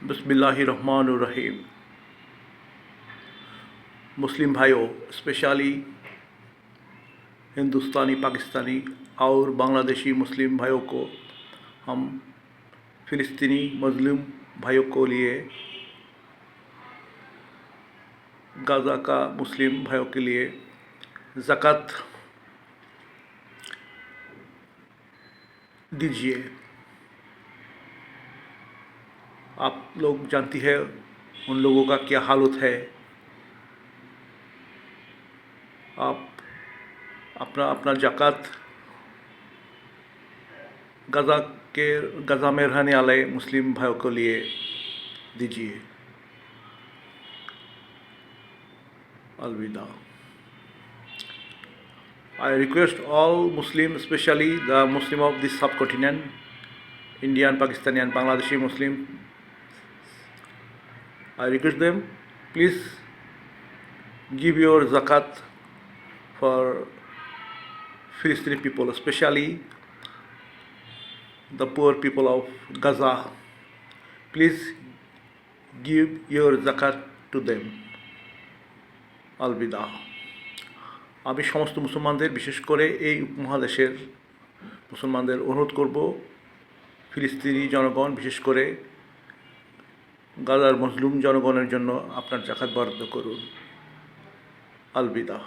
बिस्मिल्लाहिर्रहमानिर्रहीम। मुस्लिम भाइयों, स्पेशली हिंदुस्तानी, पाकिस्तानी और बांग्लादेशी मुस्लिम भाइयों को, हम फ़िलिस्तीनी मुस्लिम भाइयों को लिए, गाज़ा का मुस्लिम भाइयों के लिए ज़कात दीजिए। आप लोग जानती है उन लोगों का क्या हालत है। आप अपना अपना ज़कात गाज़ा में रहने वाले मुस्लिम भाइयों को लिए दीजिए। अलविदा। I request all Muslims, especially the Muslim of this subcontinent, Indian, Pakistani and Bangladeshi Muslim, I request them, please give your zakat for Philistine people, especially the poor people of Gaza. Please give your zakat to them. Alvida. আমি সমস্ত মুসলমানদের, বিশেষ করে এই উপমহাদেশের মুসলমানদের অনুরোধ করব, ফিলিস্তিনি জনগণ, বিশেষ করে গাজার মজলুম জনগণের জন্য আপনার জাকাত বরাদ্দ করুন। আলবিদা।